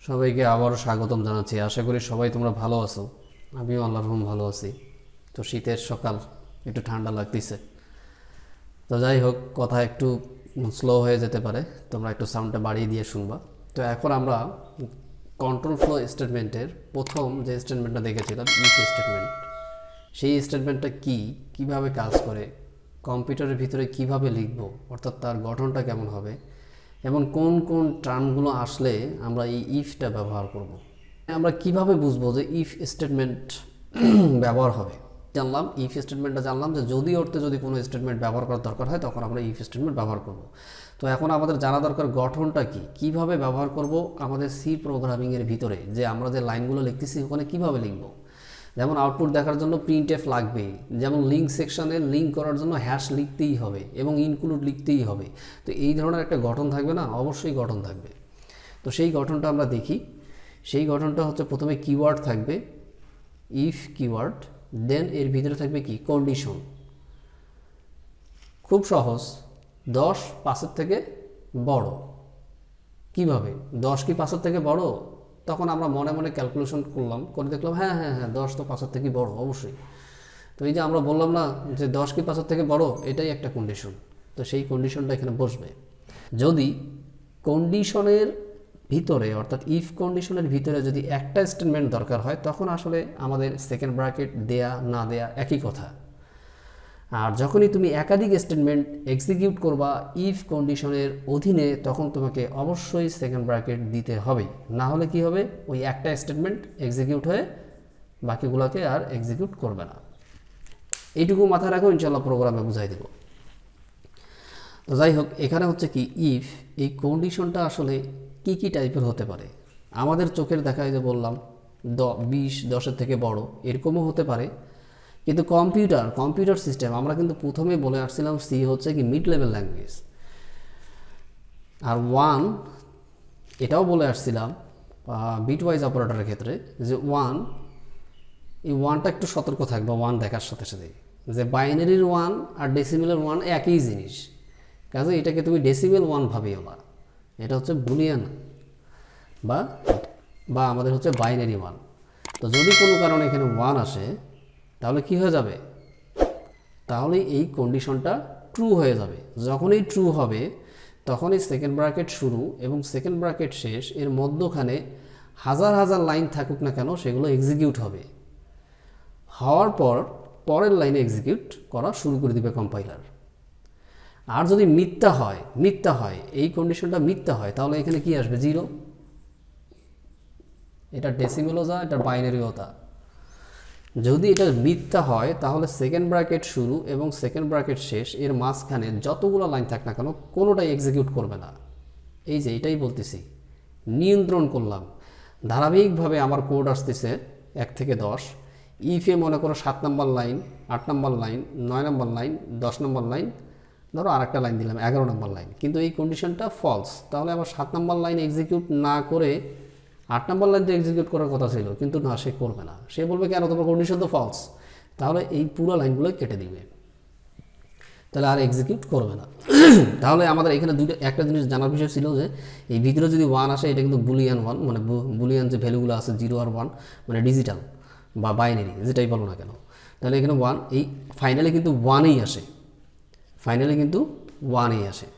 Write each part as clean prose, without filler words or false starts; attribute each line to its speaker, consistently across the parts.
Speaker 1: সবাইকে আবারও স্বাগতম জানাচ্ছি। আশা করি সবাই তোমরা ভালো আছো। আমিও আল্লাহর রহমতে ভালো আছি। তো শীতের সকাল, একটু ঠান্ডা লাগতেছে। তো যাই হোক, কথা একটু স্লো হয়ে যেতে পারে, তোমরা একটু সাউন্ডটা বাড়িয়ে দিয়ে শুনবা। তো এখন আমরা কন্ট্রোল ফ্লো স্টেটমেন্টের প্রথম যে স্টেটমেন্টটা দেখেছিলাম, ইফ স্টেটমেন্ট, সেই স্টেটমেন্টটা কি, কিভাবে কাজ করে, কম্পিউটারের ভিতরে কিভাবে লিখব, অর্থাৎ তার গঠনটা কেমন হবে, এবং কোন কোন টার্মগুলো আসলে আমরা এই ইফটা ব্যবহার করব। আমরা কিভাবে বুঝবো যে ইফ স্টেটমেন্ট ব্যবহার হবে। জানলাম ইফ স্টেটমেন্টটা, জানলাম যে যদি অর্থে যদি কোনো স্টেটমেন্ট ব্যবহার করার দরকার হয় তখন আমরা ইফ স্টেটমেন্ট ব্যবহার করব। তো এখন আমাদের জানা দরকার গঠনটা কি, কিভাবে ব্যবহার করব আমাদের সি প্রোগ্রামিংয়ের ভিতরে, যে আমরা যে লাইনগুলো লিখতেছি ওখানে কিভাবে লিখব। যেমন আউটপুট দেখার জন্য প্রিন্ট এফ লাগবে, যেমন লিঙ্ক সেকশানে লিঙ্ক করার জন্য হ্যাশ লিখতেই হবে এবং ইনক্লুড লিখতেই হবে। তো এই ধরনের একটা গঠন থাকবে না, অবশ্যই গঠন থাকবে। তো সেই গঠনটা আমরা দেখি। সেই গঠনটা হচ্ছে প্রথমে কিওয়ার্ড থাকবে, ইফ কিওয়ার্ড, দেন এর ভিতরে থাকবে কি, কন্ডিশন। খুব সহজ, 10 5-এর থেকে বড়। কিভাবে 10 কি 5-এর থেকে বড়? তখন আমরা মনে মনে ক্যালকুলেশন করলাম, করে দেখলাম হ্যাঁ হ্যাঁ হ্যাঁ 10 তো 5-এর থেকে বড় অবশ্যই। তো এই যে আমরা বললাম না যে 10 কি 5-এর থেকে বড়, এটাই একটা কন্ডিশন। তো সেই কন্ডিশনটা এখানে বসবে। যদি কন্ডিশনের ভিতরে, অর্থাৎ ইফ কন্ডিশনের ভিতরে যদি একটা স্টেটমেন্ট দরকার হয় তখন আসলে আমাদের সেকেন্ড ব্র্যাকেট দেয়া না দেয়া একই কথা। আর যখনই তুমি একাধিক স্টেটমেন্ট এক্সিকিউট করবা ইফ কন্ডিশনের অধীনে, তখন তোমাকে অবশ্যই সেকেন্ড ব্র্যাকেট দিতে হবে। না হলে কি হবে, ওই একটা স্টেটমেন্ট এক্সিকিউট হয়ে বাকিগুলোকে আর এক্সিকিউট করবে না। এইটুকু মাথায় রাখো, ইনশাল্লাহ প্রোগ্রামে বুঝাই দেব। তো যাই হোক, এখানে হচ্ছে কি, ইফ এই কন্ডিশনটা আসলে কি কি টাইপের হতে পারে। আমাদের চোখের দেখায় যে বললাম 20 10-এর থেকে বড়, এরকমও হতে পারে। কিন্তু কম্পিউটার সিস্টেম, আমরা কিন্তু প্রথমে বলে আসছিলাম সি হচ্ছে কি মিড লেভেল ল্যাঙ্গুয়েজ। আর 1 এটাও বলে আসছিলাম বিটওয়াইজ অপারেটরের ক্ষেত্রে, যে 1, এই 1টা একটু সতর্ক থাকবে 1 দেখার সাথে সাথে, যে বাইনারির 1 আর ডেসিমেলের 1 একই জিনিস। কাজে এটাকে তুমি ডেসিমেল 1 ভাবিও না, এটা হচ্ছে বুলিয়ান বা বা আমাদের হচ্ছে বাইনারি 1। তো যদি কোনো কারণে এখানে 1 আসে তাহলে কি হয়ে যাবে, তাহলে এই কন্ডিশনটা ট্রু হয়ে যাবে। যখনই ট্রু হবে তখনই সেকেন্ড ব্র্যাকেট শুরু এবং সেকেন্ড ব্র্যাকেট শেষ, এর মধ্যখানে হাজার হাজার লাইন থাকুক না কেন সেগুলো এক্সিকিউট হবে। হওয়ার পর পরের লাইনে এক্সিকিউট করা শুরু করে দিবে কম্পাইলার। আর যদি মিথ্যা হয় এই কন্ডিশনটা মিথ্যা হয়, তাহলে এখানে কি আসবে, 0। এটা ডেসিমেলও যা, এটা বাইনারিও তা। যদি এটা মিথ্যা হয় তাহলে সেকেন্ড ব্র্যাকেট শুরু এবং সেকেন্ড ব্র্যাকেট শেষ, এর মাঝখানে যতগুলো লাইন থাক না কেন কোনোটাই এক্সিকিউট করবে না। এই যে এটাই বলতেছি, নিয়ন্ত্রণ করলাম। ধারাবাহিকভাবে আমার কোড আসতেছে 1 থেকে 10, ইফে মনে করো 7 নম্বর লাইন, 8 নম্বর লাইন, 9 নম্বর লাইন, 10 নম্বর লাইন, ধরো আরেকটা লাইন দিলাম 11 নম্বর লাইন, কিন্তু এই কন্ডিশনটা ফলস। তাহলে আবার 7 নম্বর লাইন এক্সিকিউট না করে 8 নম্বর লাইন তো এক্সিকিউট করার কথা ছিল, কিন্তু না, সে করবে না। সে বলবে কেন, তোমার কন্ডিশন তো ফলস। তাহলে এই পুরো লাইনগুলো কেটে দিবে, তাহলে আর এক্সিকিউট করবে না। তাহলে আমাদের এখানে একটা জিনিস জানার বিষয় ছিল যে এই ভিতরে যদি 1 আসে, এটা কিন্তু বুলিয়ান 1, মানে বুলিয়ান যে ভ্যালুগুলো আছে 0 আর 1, মানে ডিজিটাল বা বাইনারি যেটাই বলো না কেন। তাহলে এখানে 1, এই ফাইনালি কিন্তু 1ই আসে, ফাইনালি কিন্তু 1ই আসে।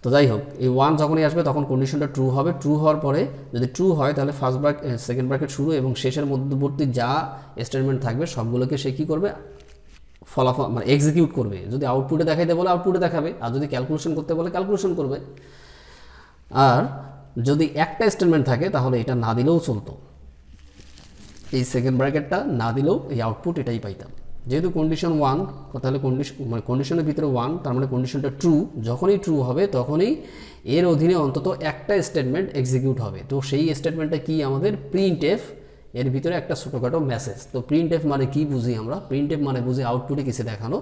Speaker 1: তো যাই হোক, এই 1 যখনই আসবে তখন কন্ডিশনটা ট্রু হবে। ট্রু হওয়ার পরে যদি ট্রু হয় তাহলে সেকেন্ড ব্র্যাকেট শুরু এবং শেষের মধ্যবর্তী যা স্টেটমেন্ট থাকবে সবগুলোকে সে কী করবে, ফলাফল মানে এক্সিকিউট করবে। যদি আউটপুটে দেখাইতে বলে আউটপুটে দেখাবে, আর যদি ক্যালকুলেশন করতে বলে ক্যালকুলেশন করবে। আর যদি একটা স্টেটমেন্ট থাকে তাহলে এটা না দিলেও চলতো, এই সেকেন্ড ব্র্যাকেটটা না দিলেও এই আউটপুট এটাই পাইতাম। যেহেতু কন্ডিশন 1, তাহলে কন্ডিশনের ভিতরে 1, তার মানে কন্ডিশনটা ট্রু। যখনই ট্রু হবে তখনই এর অধীনে অন্তত একটা স্টেটমেন্ট এক্সিকিউট হবে। তো সেই স্টেটমেন্টটা কি, আমাদের প্রিন্ট এফ, এর ভিতরে একটা ছোটোখাটো মেসেজ। তো প্রিন্ট এফ মানে কি বুঝি আমরা, প্রিন্ট এফ মানে বুঝি আউটপুটে কিছু দেখানো।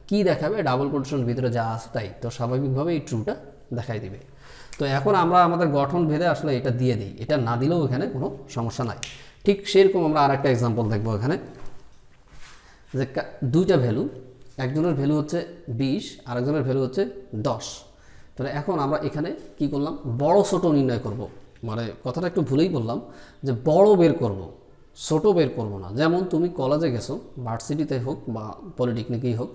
Speaker 1: কি দেখাবে, ডাবল কোটেশনের ভিতরে যা আছে তাই। তো স্বাভাবিকভাবে এই ট্রুটা দেখাই দিবে। তো এখন আমরা আমাদের গঠন ভেদে আসলে এটা দিয়ে দিই, এটা না দিলেও এখানে কোনো সমস্যা নাই। ঠিক সেরকম আমরা আর একটা এক্সাম্পল দেখবো এখানে, যে দুইটা ভ্যালু, একজনের ভ্যালু হচ্ছে 20, আরেকজনের ভ্যালু হচ্ছে 10। তাহলে এখন আমরা এখানে কি করলাম, বড় ছোট নির্ণয় করব। মানে কথাটা একটু ভুলেই বললাম যে বড় বের করব, ছোট বের করব না। যেমন তুমি কলেজে গেছো, ভার্সিটিতে হোক বা পলিটেকনিকেই হোক,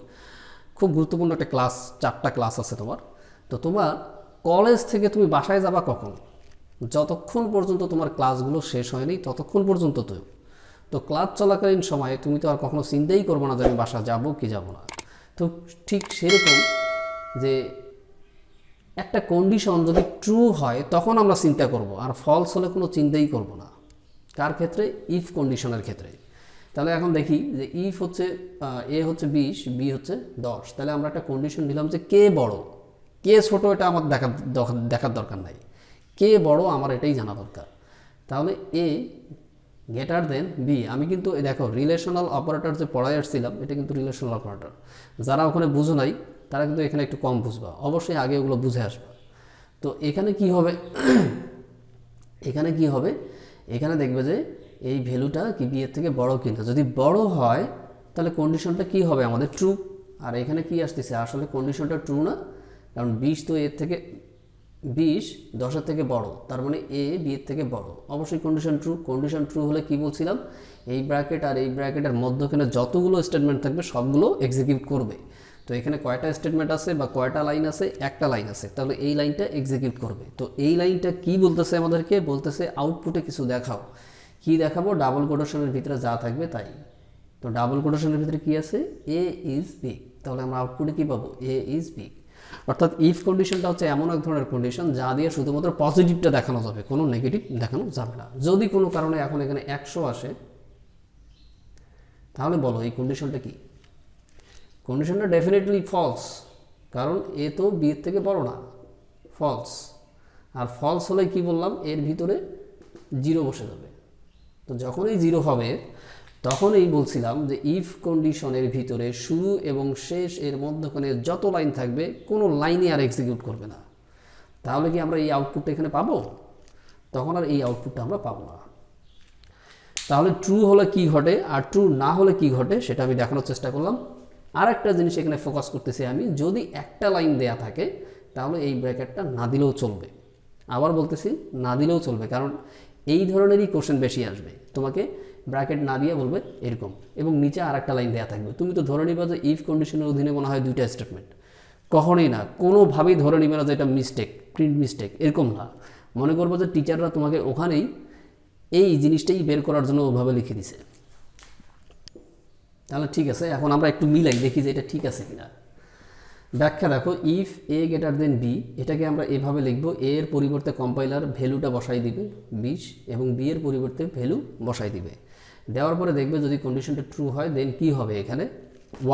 Speaker 1: খুব গুরুত্বপূর্ণ একটা ক্লাস, 4টা ক্লাস আছে তোমার। তো তোমার কলেজ থেকে তুমি বাসায় যাবা কখন? যতক্ষণ পর্যন্ত তোমার ক্লাসগুলো শেষ হয়নি ততক্ষণ পর্যন্ত। তো ক্লাস চলাকালীন সময়ে তুমি তো আর কখনো চিন্তাই করবো না যে আমি বাসা যাবো কি যাব না। তো ঠিক সেরকম যে একটা কন্ডিশন যদি ট্রু হয় তখন আমরা চিন্তা করব, আর ফলস হলে কোনো চিন্তাই করব না। কার ক্ষেত্রে? ইফ কন্ডিশনের ক্ষেত্রে। তাহলে এখন দেখি যে ইফ হচ্ছে এ হচ্ছে 20, বি হচ্ছে 10। তাহলে আমরা একটা কন্ডিশন দিলাম যে কে বড় কে ছোট এটা আমার দেখার দরকার নাই, কে বড় আমার এটাই জানা দরকার। তাহলে এ গ্রেটার দেন বি। আমি কিন্তু দেখো রিলেশনাল অপারেটর যে পড়াই আসছিলাম, এটা কিন্তু রিলেশনাল অপারেটর। যারা ওখানে বুঝো নাই তারা কিন্তু এখানে একটু কম বুঝবা, অবশ্যই আগে ওগুলো বুঝে আসবা। তো এখানে কি হবে এখানে কি হবে, এখানে দেখবে যে এই ভ্যালুটা কি বি এর থেকে বড় কিনা। যদি বড় হয় তাহলে কন্ডিশনটা কি হবে আমাদের? ট্রু। আর এখানে কি আসতেছে, আসলে কন্ডিশনটা ট্রু না, কারণ 20 তো এর থেকে 20 10-এর থেকে বড়, তার মানে এ বি এর থেকে বড়, অবশ্যই কন্ডিশন ট্রু। কন্ডিশন ট্রু হলে কি বলছিলাম, এই ব্র্যাকেট আর এই ব্র্যাকেটের মধ্যখানে যতগুলো স্টেটমেন্ট থাকবে সবগুলো এক্সিকিউট করবে। তো এখানে কয়টা স্টেটমেন্ট আছে বা কয়টা লাইন আছে? একটা লাইন আছে, তাহলে এই লাইনটা এক্সিকিউট করবে। তো এই লাইনটা কি বলতেছে আমাদেরকে? বলতেছে আউটপুটে কিছু দেখাও। কি দেখাবো? ডাবল কোটেশনের ভিতরে যা থাকবে তাই। তো ডাবল কোটেশনের ভিতরে কি আছে? এ ইজ বিগ। তাহলে আমরা আউটপুটে কি পাবো? এ ইজ বিগ। অর্থাৎ ইফ কন্ডিশনটা হচ্ছে এমন এক ধরনের কন্ডিশন যা দিয়ে শুধুমাত্র পজিটিভটা দেখানো যাবে, কোনো নেগেটিভ দেখানো যাবে না। যদি কোনো কারণে এখন এখানে 100 আসে, তাহলে বলো এই কন্ডিশনটা কি? কন্ডিশনটা ডেফিনেটলি ফলস, কারণ এ তো বি এর থেকে বড় না, ফলস। আর ফলস হলে কি বললাম, এর ভিতরে 0 বসে যাবে। তো যখনই 0 হবে তখনই বলছিলাম যে ইফ কন্ডিশনের ভিতরে শুরু এবং শেষ এর মধ্যখানে যত লাইন থাকবে কোনো লাইনই আর এক্সিকিউট করবে না। তাহলে কি আমরা এই আউটপুটটা এখানে পাবো? তখন আর এই আউটপুটটা আমরা পাবো না। তাহলে ট্রু হলে কি ঘটে আর ট্রু না হলে কি ঘটে সেটা আমি দেখানোর চেষ্টা করলাম। আর একটা জিনিস এখানে ফোকাস করতেছি আমি, যদি একটা লাইন দেয়া থাকে তাহলে এই ব্র্যাকেটটা না দিলেও চলবে। আবার বলতেছি, না দিলেও চলবে, কারণ এই ধরনেরই কোশ্চেন বেশি আসবে। তোমাকে ব্র্যাকেট না দিয়ে বলবে এরকম, এবং নিচে আর একটা লাইন দেওয়া থাকবে। তুমি তো ধরে নিবা যে ইফ কন্ডিশনের অধীনে মনে হয় 2টা স্টেটমেন্ট। কখনোই না, কোনোভাবেই ধরে নিবে না যে এটা মিস্টেক, প্রিন্ট মিস্টেক, এরকম না। মনে করবো যে টিচাররা তোমাকে ওখানেই এই জিনিসটাই বের করার জন্য ওভাবে লিখে দিছে। তাহলে ঠিক আছে, এখন আমরা একটু মিলাই দেখি যে এটা ঠিক আছে কিনা। ব্যাখ্যা দেখো, if A greater than B, এটাকে আমরা এভাবে লিখবো, এ এর পরিবর্তে কম্পাইলার ভ্যালুটা বসাই দিবে 20 এবং বি এর পরিবর্তে ভ্যালু বসাই দিবে। দেওয়ার পরে দেখবে যদি কন্ডিশনটা ট্রু হয় দেন কি হবে, এখানে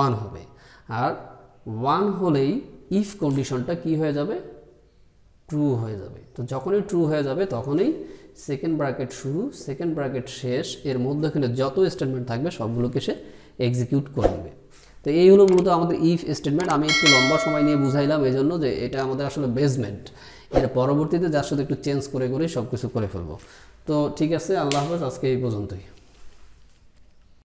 Speaker 1: 1 হবে। আর 1 হলেই ইফ কন্ডিশনটা কি হয়ে যাবে? ট্রু হয়ে যাবে। তো যখনই ট্রু হয়ে যাবে তখনই সেকেন্ড ব্র্যাকেট শুরু, সেকেন্ড ব্র্যাকেট শেষ এর মধ্যখানে যত স্টেটমেন্ট থাকবে সবগুলোকে সে এক্সিকিউট করে দেবে। তো এই হলো মূলত আমাদের ইফ স্টেটমেন্ট। আমি একটু লম্বা সময় নিয়ে বুঝাইলাম এই জন্য যে এটা আমাদের আসলে বেসমেন্ট। এর পরবর্তীতে যার সাথে একটু চেঞ্জ করে সব কিছু করে ফেলবো। তো ঠিক আছে, আল্লাহ হাফেজ, আজকে এই পর্যন্তই।